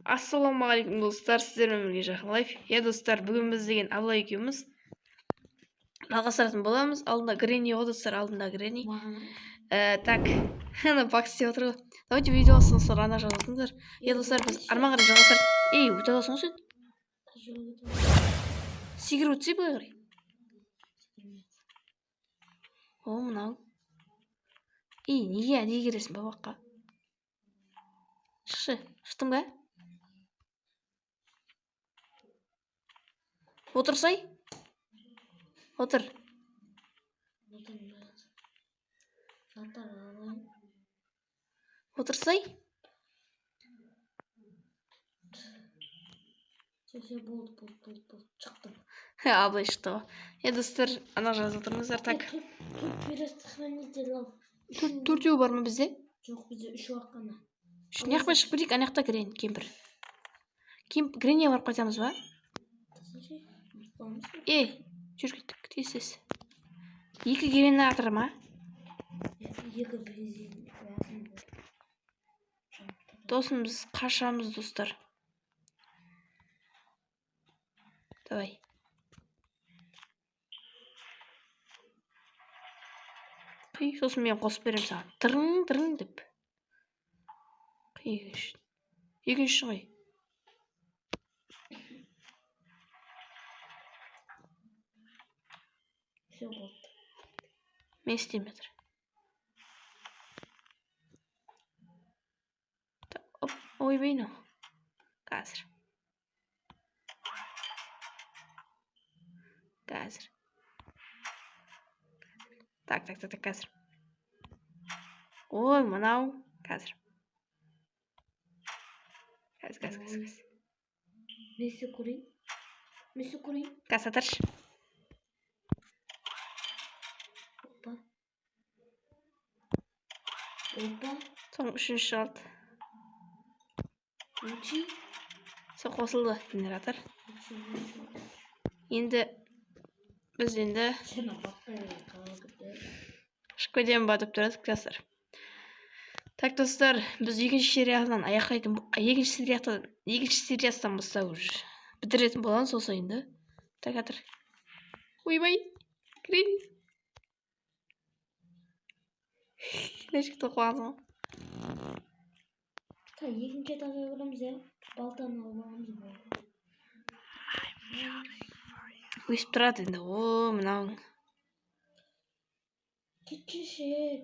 Ассалаумағалейкум достар, сіздермен бірге жақын лайф. Достар, бүгін біз деген Абылай екеуміз жалғастыратын боламыз. Алдында Гренни ғой достар, алдында Гренни. Так, ана бакс деп отыр ғой. Давайте видео алсаңыздар, ана жазасыңыздар. Достар, біз арман қарай жалғастырып. Өте аласың ғой сен. Секіріп өтсей былай қарай. О, мынау. Неге әдейі кересің ба баққа? Шықшы, шықтың ба? Отырсай. Отыр. Отырсай. Шықтым. Абылай шықты ғой. Достар, ана жазып отырыңыздар. Так. Төртеу бар ма бізде? Жоқ, бізде 3 бар қана. Не жақпен шығып кетейік, ана жақта кемпір. Гренниге барып қайтамыз ба? Жүр кеттік, тез. 2 генератор ма? 2 бензин. Досым, біз қашамыз, достар. Давай. Сосын мен қосып берем саған. Тырың деп. Екінші ғой. Все болды. Мен істеймін жатыр. Ойбай ну. Қазір. Так, қазір. Ой, мынау. Қазір. Қазір. Несі көрейін? Қазір атаршы. Опа. Соң 3-ші шығалды. Сол қосылды генератор. Біз енді шықып кетемін ба деп тұрдық достар. Так достар, біз екінші сериясынан бастап уже бітіретін боламыз осы ойынды. Так атыр. Ойбай, Гренни. Ләшікті қуазың. Екінші этажға барамыз, балтаны аламыз ба? Өсіп тұрады енді. О, мынау. Кетші,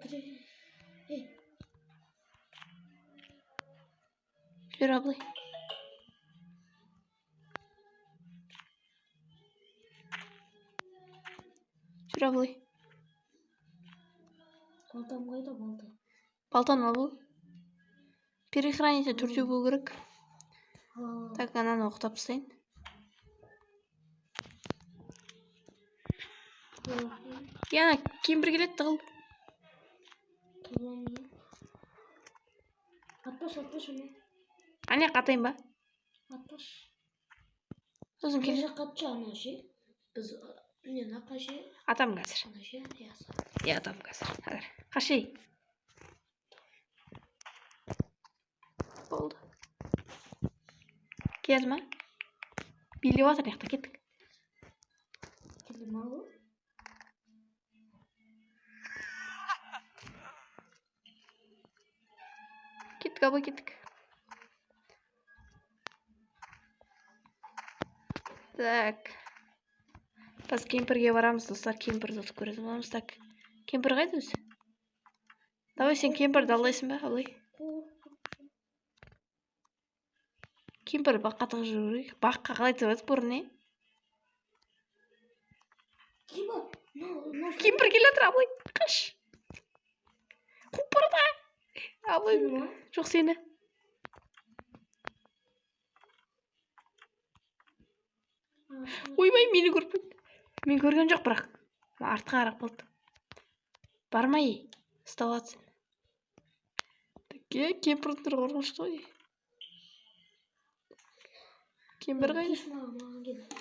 Жүр Абылай. Балтам қайда, балта? Балтаны ал бұл. Перехранитель 4 болу керек. Так, ананы оқытап тастайын. Яна, кемпір келеді тығыл. Атпаш оны. Ане қатайын ба? Атпаш. Сосын келе. Қатшы ана ше. Біз нені қашы? Атам қазір. Ана ше, Атам қазір. Қашай. Болды. Келді ма? Билеп атыр яқта, кеттік. Келді ма бұл? Кеттік, Абылай, кеттік. Так. Біз кемпірге барамыз, достар. Кемпірді көретін боламыз. Так. Кемпір қайда өзі? Давай сен кемпірді алдайсың ба, Абылай? Кемпір баққа тығып жүру керек. Баққа қалай тығып бұрын, Кемпір келе жатыр, Абылай. Қаш. Қуып барады. Абылай. Жоқ сені. Ойбай, мені көріп кетті. Мен көрген жоқ, бірақ артқа қарап қалды. Бармай, ұстап алсын. Кемпірдің түрі қорқынышты ғой. Кемпір қайда?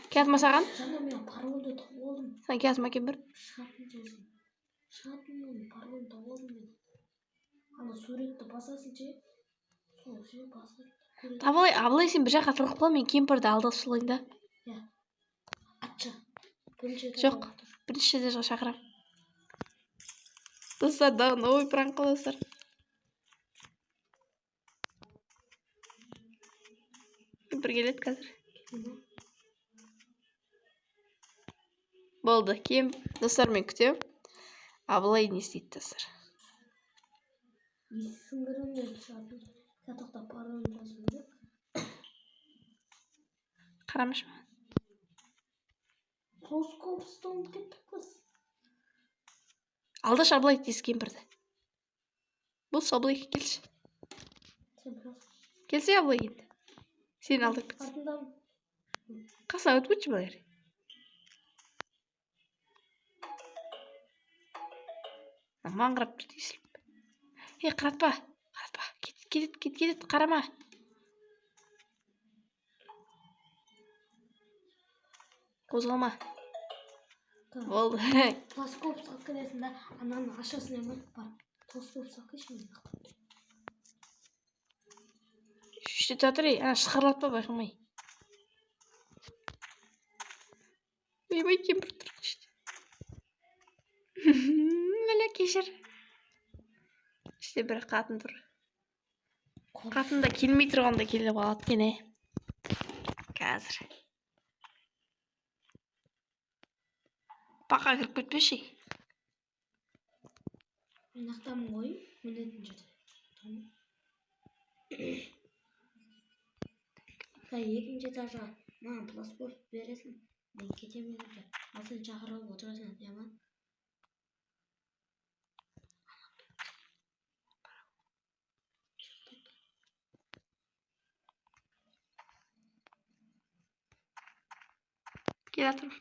Келді ма саған? Жаңа мен паролды тауып алдым. Сен келді ма кемпір? Шығатын паролды тауып алдым мен. Ана суретті басасың ше. Сол ше басасың. Абылай сен бір жаққа тұрып қал, мен кемпірді алдап солайын да. Атшы. Бірінші Жоқ, бірінші жерде шақырам. Достар, дағы новый пранк қыласыздар. Кемпір келеді қазір. Болды, достар, мен күтем. Абылай не істейді, достар. Сыңғырын шығатын. Сатықта паролын жазып жүр. Қарамаш ма? Плоскопстон кеттік қыз. Алдаш Абылай тез кемпірді. Бұл Абылай келші. Келсе Абылай енді. Сен алдап кетсің. Артындамын. Қасына өтіп өтші балар. Маңғырап тұр дейсіліп. Қаратпа. Кетет, қарама. Қозғалма. Болды. Плоскоп саққылесінде ананың ашасына ма? Бар. Плоскоп саққыш мен. Үшті татыр, шықырлатпа байқымай. Ойбай, кемпір тұр іште. Мәлі кешір. Іште бір қатын тұр. Қатын да келмей тұрғанда келіп алады кене. Қазір. Бақа кіріп кетпеші. Мен ақтамын ғой, мінетін жүрді. Екінші этажға маған плоскоп бересің. Мен кетемін деп. Ал сен шақырып отырасың, деман. Кел атырым.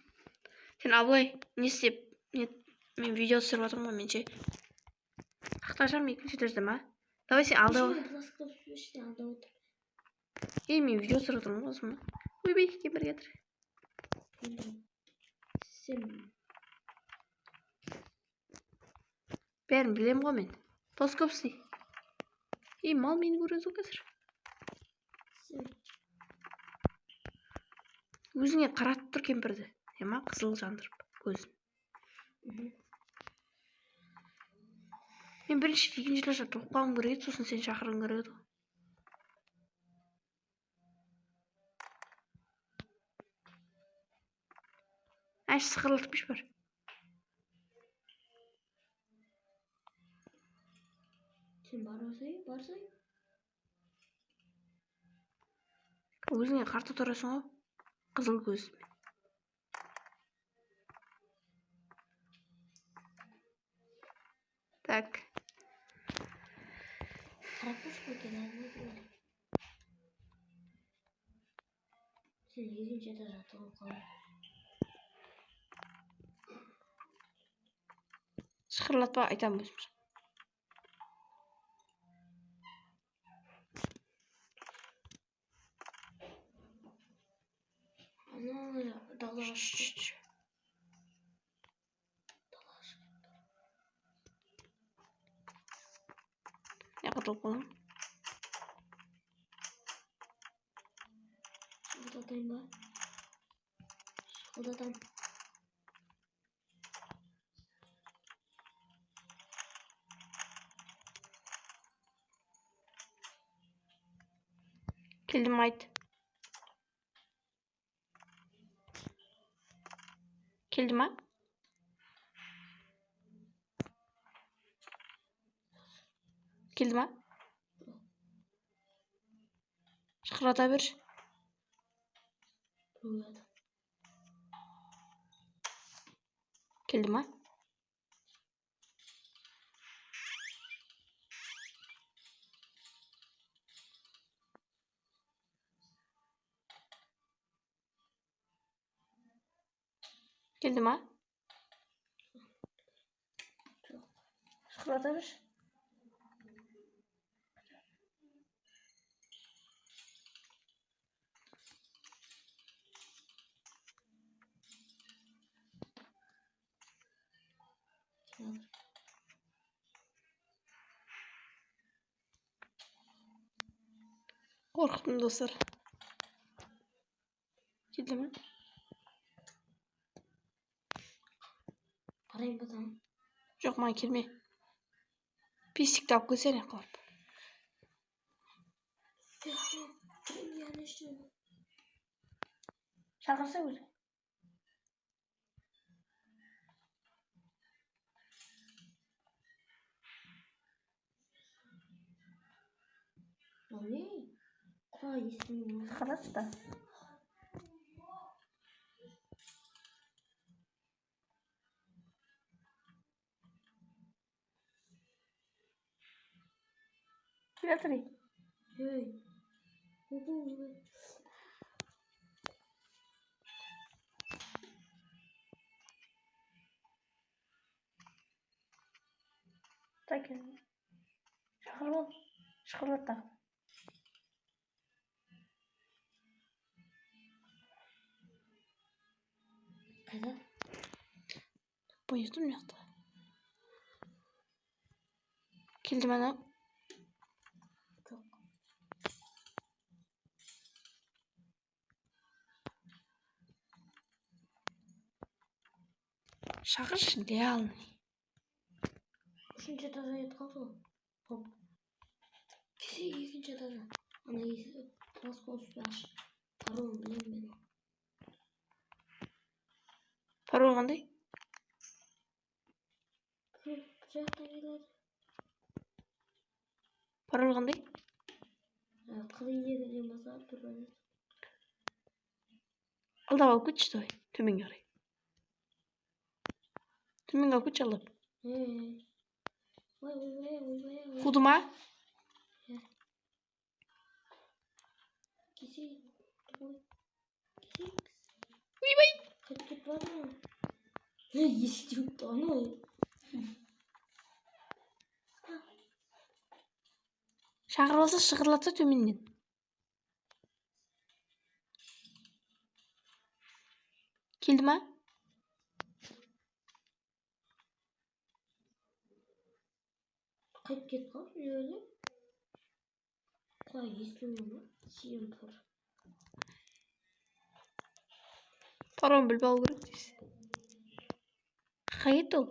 Сен Абылай не істеп? Мен видео түсіріп отырмын ғой, менше. Қақташам екінші этажда ма? Давай сен алдау. Плоскоп іште алдау отыр. Мен видео түсіріп отырмын ғой осында. Ойбай, кемпір кетір. Сен бәрін білем ғой мен. Плоскоп істей. Мал мені көреді қазір. Өзіңе қаратып тұр кемпірді. Ема қызыл жандырып көзін. Мен бірінші екінші этажда тұрып қалғым келеді, сосын сен шақырғың келеді. Сықырлатып кеш бар. Сен барсай. Өзіңе қарта тұрасың ғой. Қызыл көз. Так. Қарапош көкен алмайды. Сен екінші этажда тұрып қалды. Шықырлатпа, айтам өзім. Далаға Ne kadar oğlum? Şurada var. Şurada. Keldim ait. Keldim ha? Keldim ha? Şıkırata bir. Keldim ha? Keldim ha? Şıkırata bir. Korkuttum dostlar. Keldi mi? Qarayın bakalım. Yok man kelme. Pislik tap koysana qolib. Yani işte. Chaqirsa o'zi. Ne? Qay ismi. Xalas da. Keltiri. Hey. Bu. Tak. Chaqirib. Chiqirib Qayda? Poyezdin yoqda. Keldi mana. Yo'q. Chaqirish realniy. Uchinchi daraja yetqoldi. Hop. Ikkinchi daraja. Ana esi transport yaxshi. Parom bilan meni. Parol qanday? Parol qanday? Qiliydi demasa turadi. Aldab olib ketishdi voy. Төменге qaray. Төменге olib ketиш aldab. Voy. Qudima? Kisi. Uybay. Ketib borma. Eshitibdi ana. Chaqirib olsa shiqirlatsa төменнен. Keldimi? Qaytib ketib qoldi yo'li. Qo'y eslayman. Simpur. Parom bilib olib kerak deysiz. Qayerda u?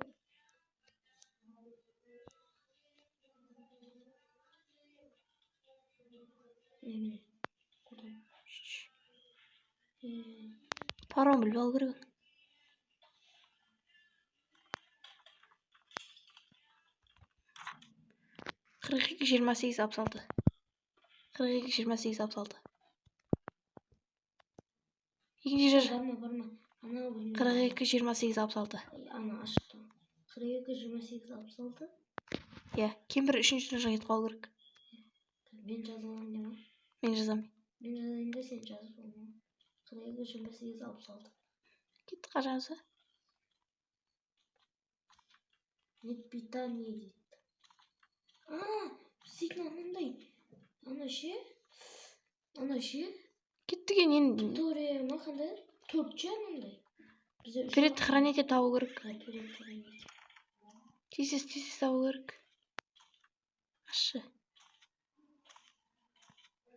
Parom bilib olib kerak. Qirq ikki 28 66. 42 28 66. İkinci yer. Barma. Ana 42 28 66. Ana aşkım. 42 28 66. Ya, kim bir 3-cü darajaga yetib qolib kerak. Ben jazalan dema. Men jazamayman. Ben jazayında sen jazı olma. 42 28 66. Ketdi qarasansa. Net питание дейді. Signal мындай. Ана ше. Кеттіген енді. Виктория ма қандай? 4-чі мындай. Предохранитель табу керек. Предохранитель. Тез табу керек. Ашы.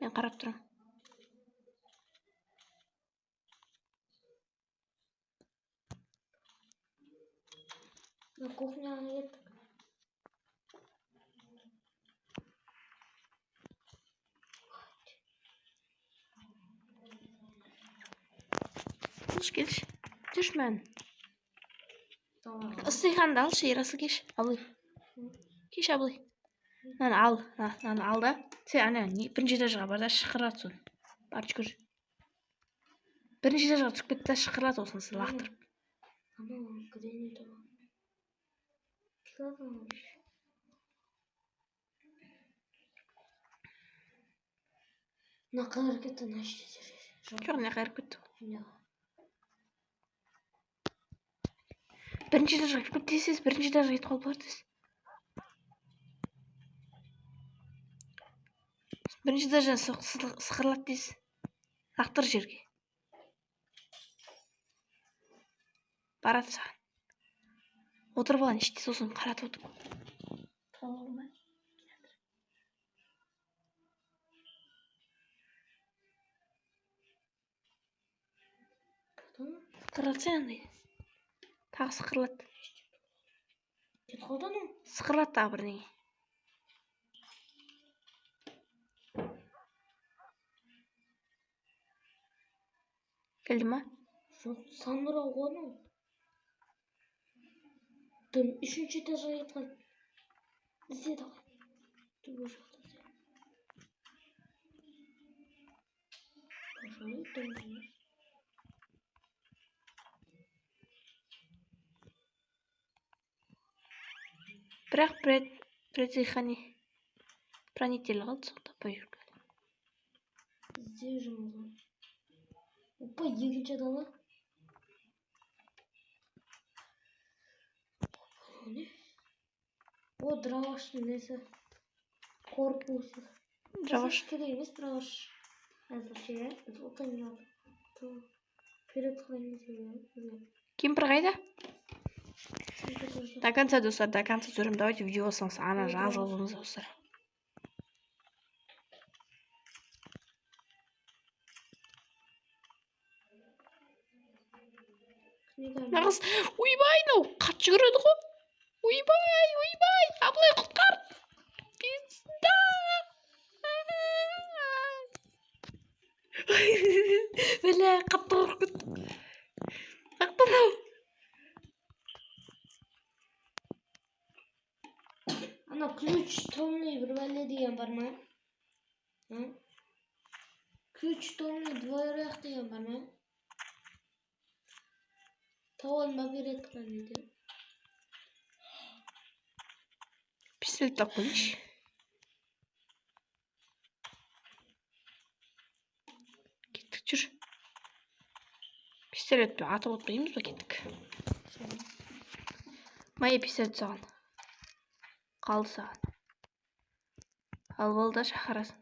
Мен қарап тұрам. На кухняға кеттік. Келш. Düşman. Tamam. Ыстыйханды алшы, ерасыл кеш. Абылай. Кеш абылай. Наны ал. Наны ал да. Сен ана бірінші этажға бар да шықырат сон. Барып жүгір. Бірінші этажға түсіп кетті да шықырат осын сен лақтырып. Ана грени тұр. Пилатын. На қайыр кетті нашты. Жоқ, не қайырып кетті. Не. Бірінші этажға кіріп кетсіз, бірінші этажға кетіп қалып бардыңыз. Бірінші этаждан сықырлат дейсіз. Лақтыр жерге. Барады саған. Отырып алған іште сосын қаратып отыр. Сықырлатса андай. Тағы сықырлат. Кетіп қалды анау. Сықырлат тағы бірдеңе. Келді ма? Жоқ, сандырау ғой анау. Дым 3-ші этажға кетіп қалды. Іздеді ғой. Түбі жақта іздеді. Пожалуй, дым. Бірақ пронитель қалды, соны таппай жүрген. Іздеу жұмылған. Опа, екінші дала. Ne? O Dravaş'ın neyse. Korpusu. Dravaş. Kereyimiz Dravaş. Yazı şeye. Otanıyor. Перед хранителем. Кемпір қайда? До конца, достар, до конца түсірім. Давайте видеосың ана жазылыңыз, достар. Нағыз, ойбай, мынау қатты жүгіреді ғой. Ойбай, абылай құтқар. Пизда. Бля, қатты ұрып кетті. Ақтанау. Ана ключ томный bir бәле деген бар ма? Ключ томный двояқ деген бар ма? Тауалма береді қанеді. Пистолет тап қойшы. Кеттік жүр. Пистолетті атып отпаймыз ба кеттік. Майя пистолет саған. Қалды саған. Ал бол да шақырасың.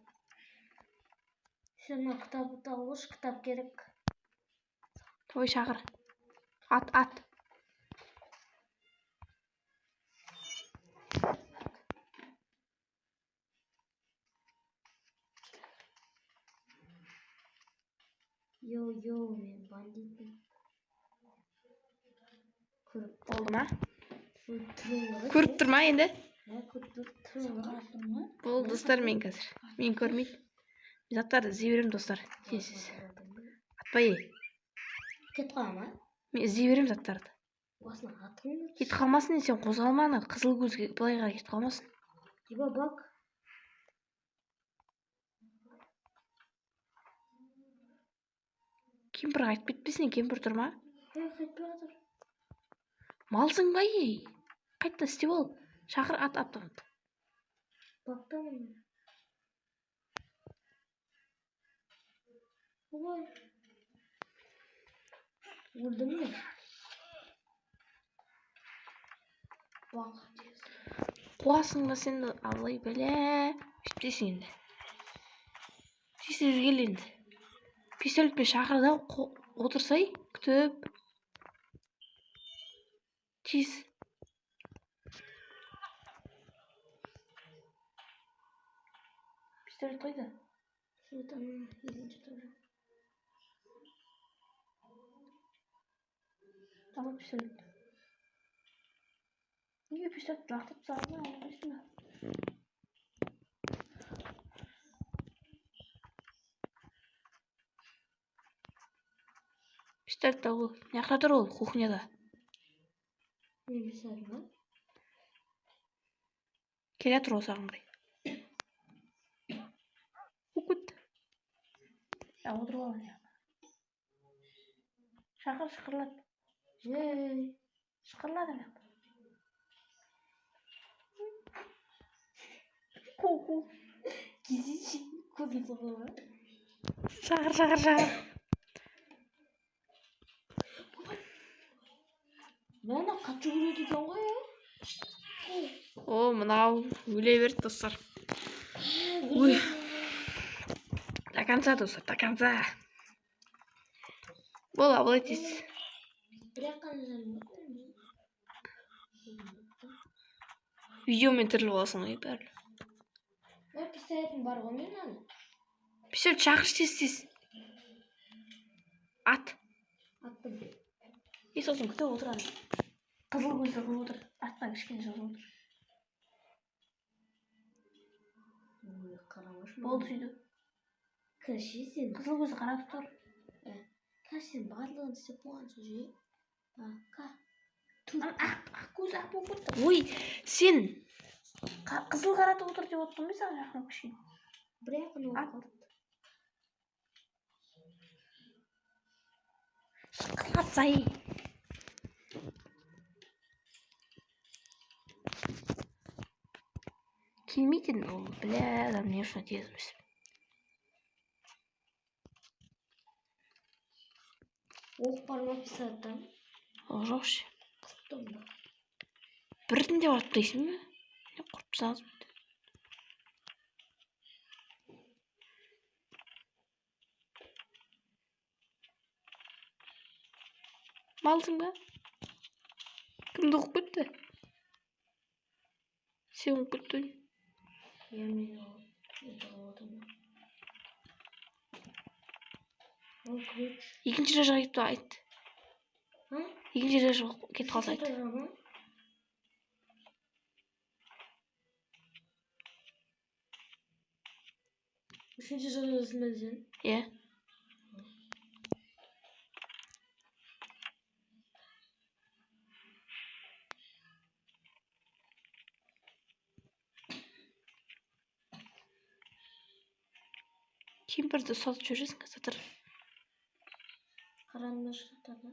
Сен кітапты алғыш, кітап керек. Ой, шақыр. Ат. Йо, мен бандитпін. Болды ма? Көріп тұр ма енді? тұрмын. Болды достар, мен қазір. Мен көрмейді. Заттарды іздей беремін достар. Сенсіз. Атпай. Кет қалма. Мен іздей беремін заттарды. Басына атқың. Кет қалмасын, сен қозғалманы. Қызыл көзге былайға кет қалмасын. Диба бак. Кемпір қайтып кетпесін, кемпір тұр ма? Қайтпай жатыр. Малсың ба ей? Қайтта істеп ол. Шақыр, ат. Бақтамын. Ой. Өлдім бе? Бақ. Қуасың ба сенді? Алай бәле. Үйтпесің енді. Тесіз кел енді. Пистолетпен шақырда отырсай, күтіп. Тез. Пистолет қойды. Tamam pistolет. Неге пистолетті лақтырып тастадың? Алғайсың ба? Пистолет ал ол. Неқта тұр ол, кухняда. Не пистолет ма? Келе тұр ол саған қарай. Оқыт. Отырып ал. Шақыр, шықырлат. Шықырлат ана. Ку. Кезінші көзін соғыла. Шақыр. Мәні қатшы көреді екен ғой, О, мынау өле берді, достар. Ой. До конца, достар, до конца. Бол, абылай тез. Видеомен тіріліп аласың ғой, бәрі. Пистолетім бар ғой мен әлі. Пистолет шақыршы тез. Ат. Аттым. сосын күтіп отырады. Қызыл көзді қылып отыр. Артқа кішкене жазып отыр. Ой, қарамаш. Болды сөйді. Кірші сен. Қызыл көзді қаратып тұр. Кәш сен барлығын істеп болған сөже. Ақ көз ақ болып кетті. Ой, сен қызыл қаратып отыр деп отырдың ба саған жақын кішкене? Бірақ қана оқылды. Шыққылапсай. Келмейтін ол, бля, адам не үшін тезіміз. Оқ бармап саттан. Ол жоқ ше. Құттым да. Бірін де барып дейсің бе? Не құрып саңыз бітті. Малсың ба? Кімді оқып кетті? Сен оқып кеттің. Мен отырдым. Ол ключ. Екінші режаға кетіп айт. Екінші режаға кетіп қалса айт. Үшінші жазасында сен? Иә. Кемпірді сатып жүресің қазір. Қарандашықтарда.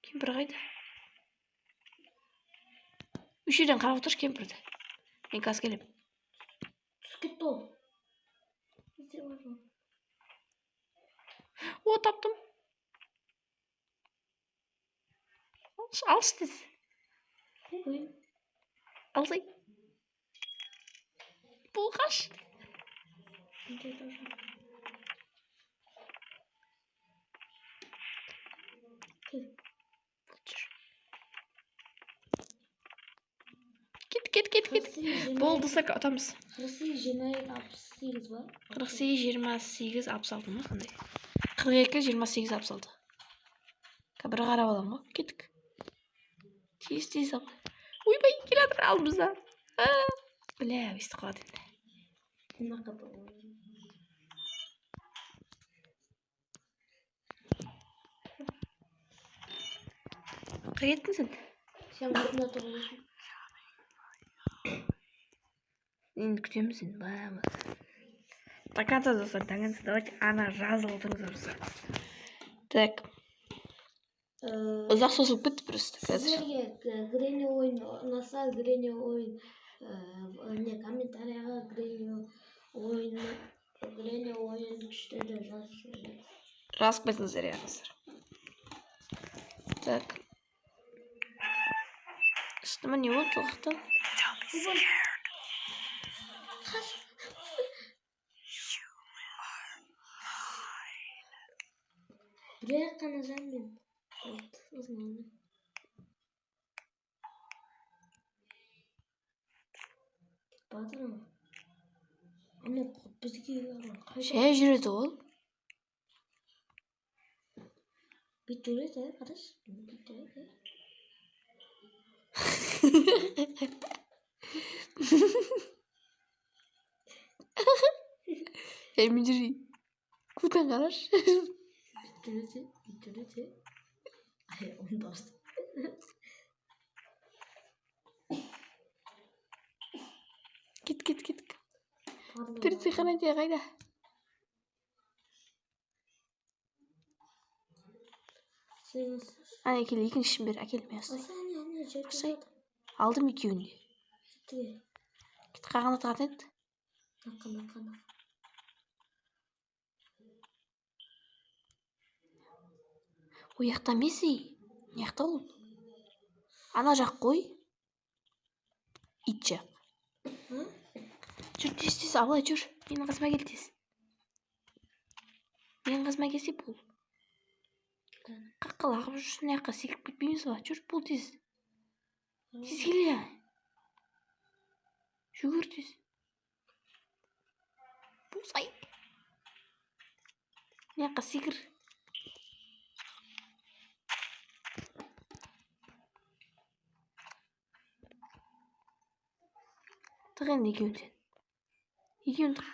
Кемпір қайда? Үш жерден қарап отыршы кемпірді. Мен қазір келем. Түсіп кетті ол. О, таптым. Алшы тез. Алсай. Бұл қаш. Кет. Болды сақ атамыз. 48-28 бар. 48-28 66 ма қандай? 42-28 66. Бір қарап алам ғой. Кеттік. Тез ал. Ойбай, келе жатыр алдымызда. Бля, өйстіп қалады енді. Қай кеттің сен? Сен қасында тұрғызың. Енді күтеміз енді, баямыз. До конца достар, до конца. Давайте ана жазылып отырыңыздар. Так. Ұзақ созылып кетті просто. Сіздерге Гренни ойын ұнаса, Гренни ойын комментарияға Гренни ойын күшті де жазып. Жазып кетіңіздер, яғыздар. Так. Что мне вот уақытта? Бірақ қана жанмен. Ұзнаны. Батыр ма? Ана бізге Şey жүреді ол. Бит жүреді, қараш. Бит жүреді. Elmi жүрей. Күтен қараш. Бит жүреді. Ай, onu da açtım. Git. Birisi kanadiye kayda. Ana akil ikinci bir akilmez. Asay. Aldım 2 ünlü. Git kağına taat et. Nakana. O жақта Месси. Не жақта ол? Ана жақ қой. Ит жақ. Жүр тез абылай жүр. Менің қасыма кел тез. Менің қасыма келсе бұл. Қаққыл ағып жүрсін аяққа секіп кетпейміз ба? Жүр бұл тез. Тез кел я. Жүгір тез. Бұл сай. Mına sekir. Tık endi ekеуін sen. Екеуін tık.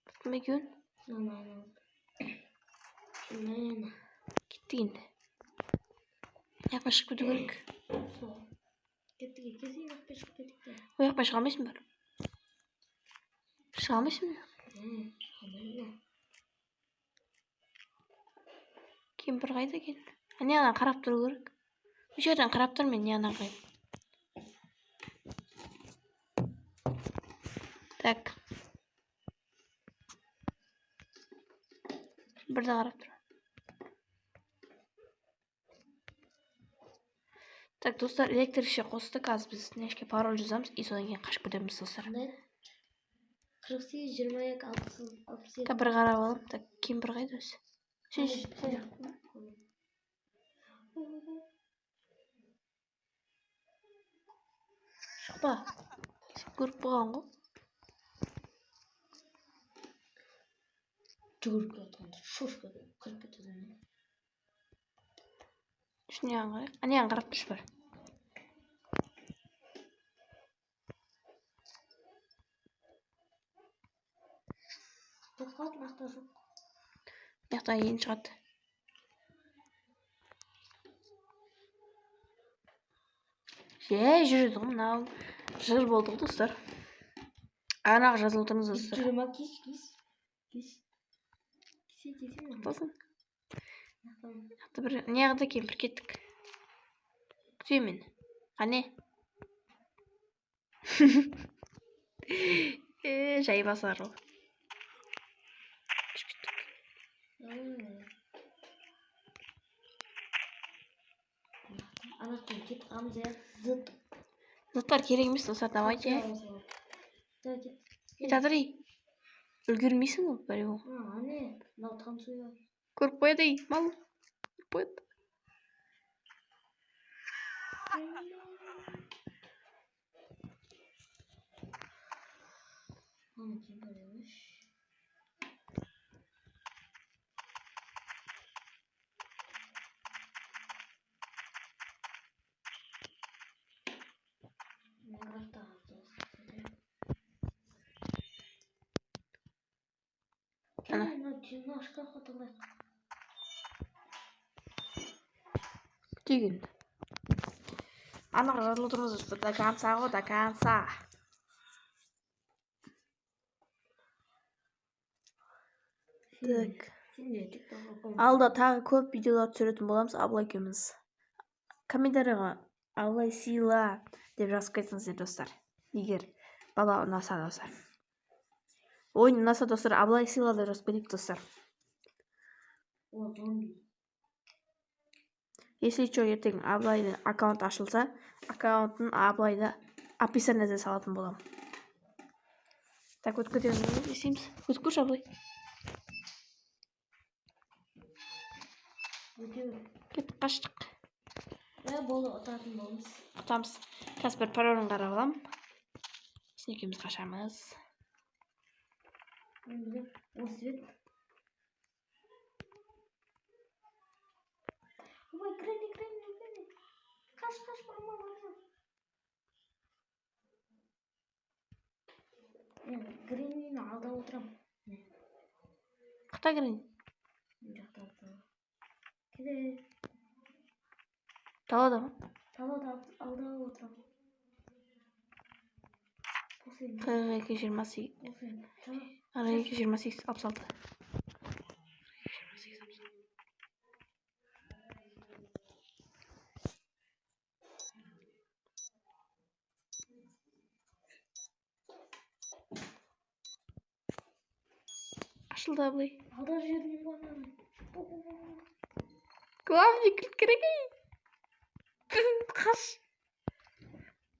Tıktım ekеуін. Şundan. Gitti енді. Яққа шығып кету керек. Kettik ikisi yok beş kettik de. О жаққа шыға алмайсың ба? Шыға алмайсың ба? Кемпір қайда екен? Ана жағынан қарап тұру керек. Бұл жерден қарап тұр, мен не қараймын. Так. Бірді қарап тұр. Так, достар, электрикше қостық. Қазір біз нешке пароль жазамыз, и содан кейін қашып кетеміз, достар. 48 22 67. Так, бір қарап алам. Так, кемпір қайда өзі? Сен шықпа. Сен көріп болған ғой. Жүгіріп кеткенде шошқа кіріп кетеді. Шын яғын қарайық. Ана яғын қарап тұршы бар. Тоқат мақта жоқ. Яқта ең шығады. Жүреді ғой, мынау. Жыр болды ғой, достар. Анаға жазылып отырмыз, достар. Жүріма кеш. Кесе. Болсын. Яқта бір не яғында кемпір кеттік. Күтейін мен. Қане? Жай басар ол. Анақтан кет қамыз зыт. Заттар керек емес, достар, давайте. Тадырый. Үлгермейсің ол, бәрі ол. Ане, мынау танцуя. Көріп қояды, мал. Көріп қояды. Аны кемпір емес. Күтейін. Анаға жазылып отырмыз, достар. До конца ғой, до конца. Так. Алда тағы көп видеолар түсіретін боламыз, абылай екеуміз. Комментарийға абылай сыйла деп жазып кетіңіздер, достар. Егер бала ұнаса, достар. Ойын ұнаса, достар, абылай сыйла деп жазып кетейік, достар. Если что, ертең абылайдың аккаунт ашылса, аккаунтын абылайда описаниеде салатын болам. Так, өтіп кетеміз, есейміз. Өтіп көрші, абылай. Кеттік, қаштық. Болды, ұтатын болмыз. Ұтамыз. Қазір бір паролін қарап алам. Сен екеуміз қашамыз. Освет. Ой, крени. Қаш, мама. Гренини алда отырам. Қақта грени? Келе. Талада ма? Талада алда отырам. 42-28. 42-28, 66. Ашылды, абылай. Алда жеріне бармадым. Главный кіргей. Қаш.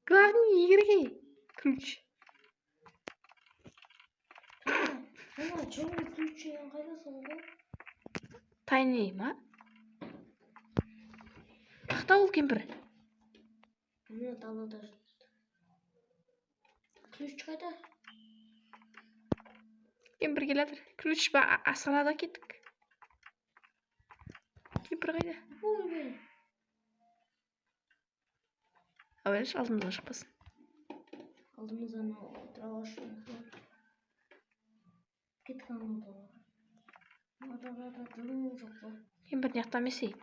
Главный кіргей. Ключ. Ана, жоғы ключен қайдасың ғой? Тайный ма? Қақта ол кемпір? Міне талада. Ключ қайда? Кемпір келатыр. Ключ ба асханада кеттік. Кемпір қайда? Ой, Абайлаш алдымызға шықпасын. алдымыздан отыра башлайын. Кетіп қалмады олар. Ата дым жоқ қой. Кемпір не жақтан емес ей.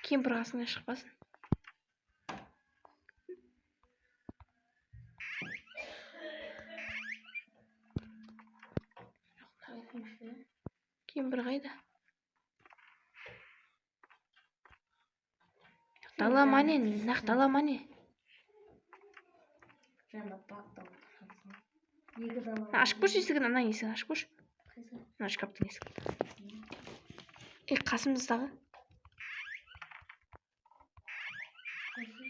Кемпір қасыңнан шықпасын. Кемпір қайда? Далама не? Нақталама не? Жаңа бақтап отырған. Неге далама? Ашып көрші есігін, ана есігін ашып көрші. Қайсы? Ана шкаптың есігін. Қасымыздағы. Қайсы?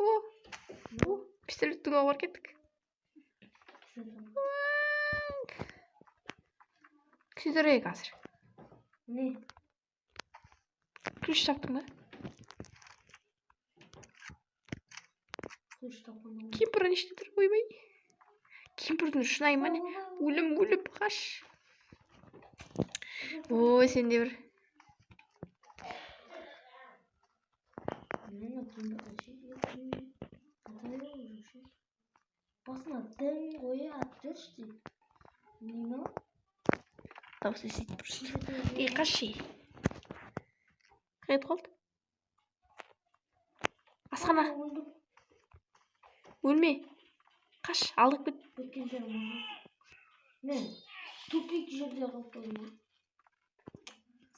О, пистолеттің оғы бар кеттік. Күшідірейік қазір. Не? Ключ таптың ба? Ключ тапқан. Кемпір неште тұр, ойбай. Кемпірдің шынайы ма не? Өлім қаш. Ой, сен де бір. Басына дым қоя жүрші. Нені? Дауыс естейді просто. Қаш. Қайда қалды? Асхана. Өлме. Қаш, алдық бет. Өткен жерім. Мен тупик жерде қалып қойдым.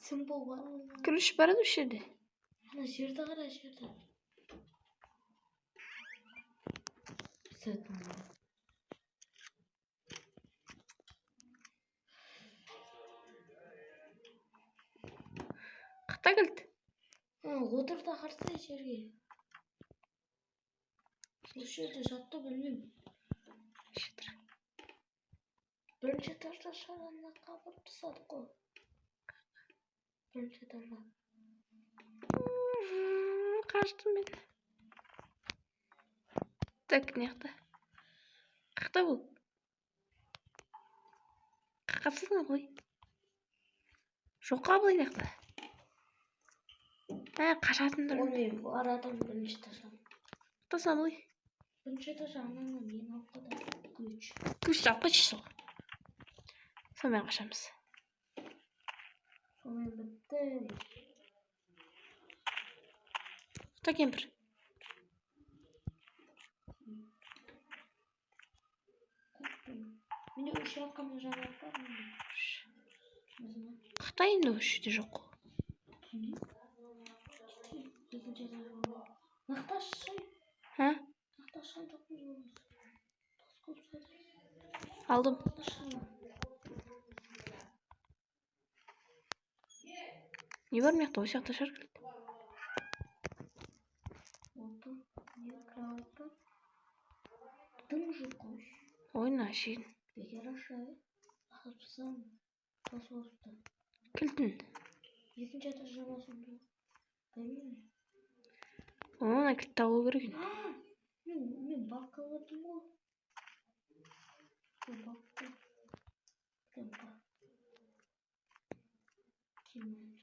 Сен болған. Ключ барады осы жерде. Ана жерді қара, жерді. Сөйтім. Қықта кілт. Отыр да қарсы жерге. Осы жерде жатты білмеймін. Бірінші этажда шаранына қабырып тастадық қой. Бірінші этажда. Қаштым мен. Так, не қақта? Қақта бұл? Қақатсың ғой. Жоққа бұл не қақта? Қашатын тұр. Оны арадан бірінші этажда. Қақтасам ғой. Бірінші этажда ананы мен алып қадам. Ключ. Ключ алып қайтшы сол. Сонымен қашамыз. Сонымен бітті. Құта кемпір. Менде үш рақамы жаңалық бар ма? Қықта енді осы жерде жоқ қой. Нақташын. Ха? Нақташын жоқ болмыз. Алдым. Не бар мияқта, осы жақта шығар келді. Отыр. Не кроватта? Дым жоқ қой. Ойна шейін. Бекер ашай. Ақып тастам. Тас болыпты. Кілтін. Екінші этаж жамасында. Білмеймін. Оны кілт табу керек. Мен баққа өттім ғой. Бұл баққа. Кім ба? Кім жоқ?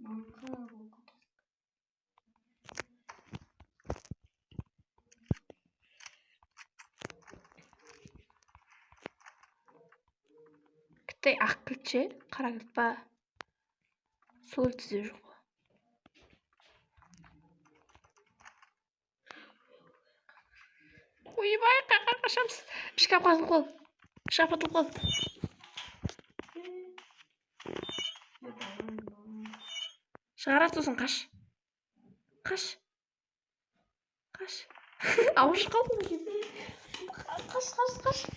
Манқа бұл құтыз. Кіттай ақ кілт ше? Қара кілт па? Сол тізе жоқ. Ойбай, қашамыз. Шкаф атылып қол. Шкаф атылып қол. Шығара сосын қаш. Қаш. Қаш. Ауыш қалды. Қаш.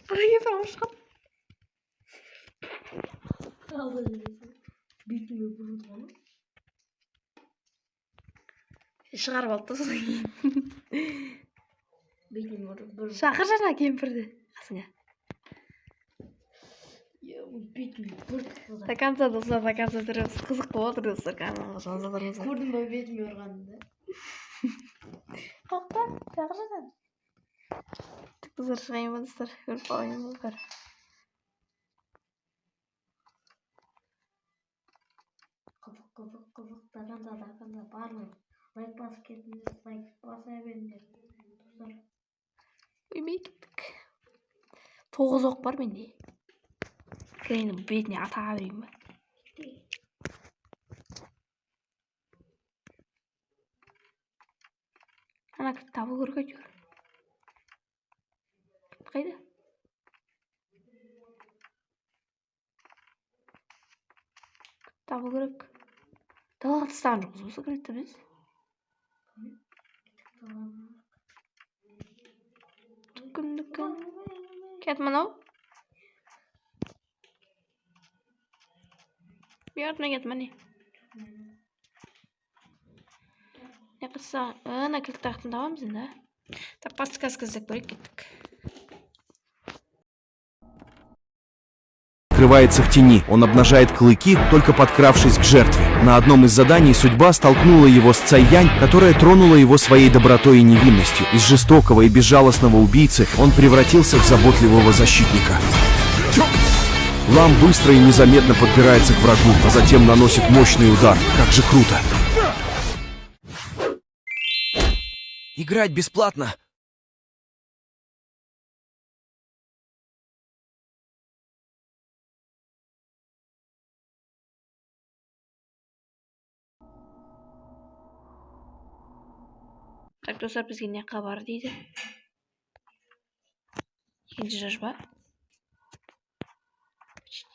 Бұрай кемпір ауыш қалды. Қалды десің. Бетіме бұрылды ғана. Шығарып алды да содан кейін. Бетіме бұрылды. Шақыр жаңа кемпірді. Қасыңа. Бетіме бұрылды. До конца достар, до конца тұрыңыз. Қызық болып отыр достар. Каналға жазылыңыз. Көрдің бе бетіме ұрғанды? Какта? Жағы жатады. Қыздар шығайын ба достар? Көріп қалайыныздар. Қызық тағанда барлығы лайк басып кетіңдер, лайк баса беріңдер. Достар. Үймей кеттік. 9 оқ бар менде. Греннің бетіне ата берейін ба? Ана кілт табу керек әйтеуір. Қайда? Табу керек. Далаға тастаған жоқпыз осы кілтті біз. Дүкін. Кет мынау. Бұйартма кет міне. Не қылса, ана кілт тақтын табамыз енді. Так, подсказка іздеп көрейік кеттік. Скрывается в тени. Он обнажает клыки, только подкравшись к жертве. На одном из заданий судьба столкнула его с Цай-Янь, которая тронула его своей добротой и невинностью. Из жестокого и безжалостного убийцы он превратился в заботливого защитника. Лам быстро и незаметно подбирается к врагу, а затем наносит мощный удар. Как же круто! Играть бесплатно! Так, достар, бізге не хабар дейді. Екінші жазба.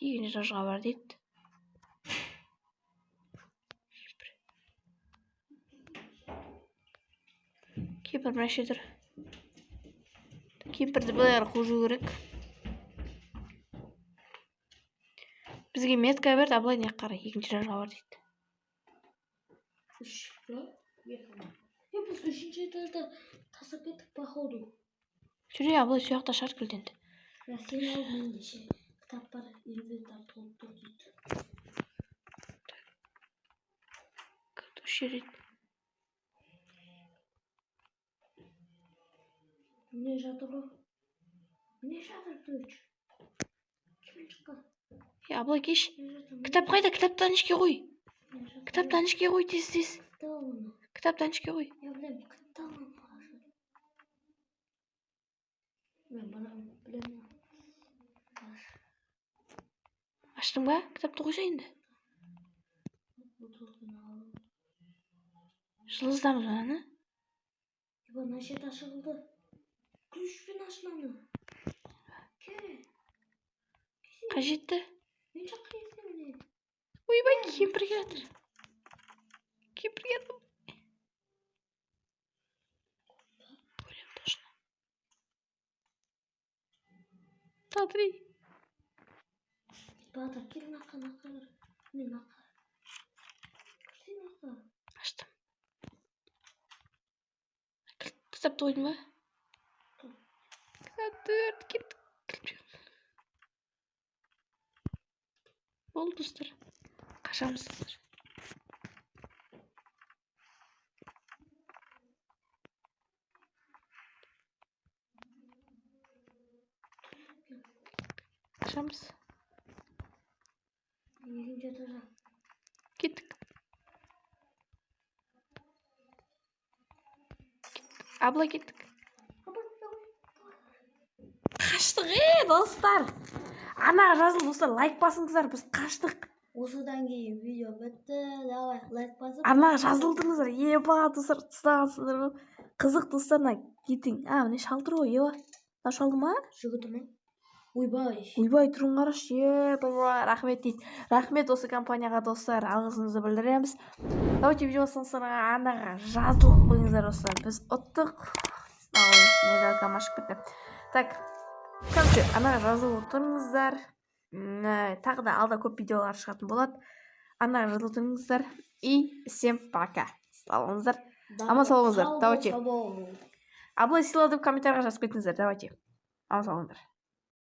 Екінші жазға бар дейді. Кейпір бірнешедір. Кейпірді бұлайға қожу керек. Бізге метка берді, абылай не қара. Екінші жазға бар дейді. Biz üçüncü etapta tasap ettik bakalım. Şuraya abla şu yakta şart kıldendi. Ya seni almayınca kitaplar inventar toplayıp. Kıldı şerit. Ne жатыр o? Ne жатыр düş? Kimin çıkar? Ya abla geç. Kitap kayda, kitaptan işke koy. Kitaptan işke koy tez. Tamam. Kitaptan işke koy. Ya bileyim tamam. Ben bana bilemiyorum. Açtın mı? Kitapta koysa indi. Şılızdan mı? Bana şey taşıldı. Gülüş bin aşlanı. Kaç etti? Ne çok kıyasın. Uy ben kempir getir. Kempir getir. Böyle точно. Смотри. Bana kir nakar. Ne nakar? Kır nakar. Açtım. Kitapta koydun mu? Dur git. Oldu dostlar. Kaçamızsızlar. Kaçamız. Gittik. Abla gittik. Kaçtık dostlar. Ana жазыл dostlar, like basыңыздар, біз қаштық. Осыдан кейін видео бітті. Давай лайк басып. Ана жазылдыңыздар, еба достар, тыстағансыздар ғой. Қызық достарына кетің. Міне шалтыр ғой, еба. Мына шалды ма? Жігіті ма? Ойбай. Ойбай, тұрың қарашы, рахмет дейді. Рахмет осы компанияға достар, алғысымызды білдіреміз. Давайте видеосын соңына анаға жазылып қойыңыздар достар. Біз ұттық. Не жалко машып кетті. Так, короче, анаға жазылып отырыңыздар. Тағы да алда көп видеолар шығатын болады. Анаға жазылып отырыңыздар. И всем пока. Салыңыздар. Аман салыңыздар. Давайте. Абылай сыйла деп комментарийға жазып кетіңіздер. Давайте. Аман салыңыздар.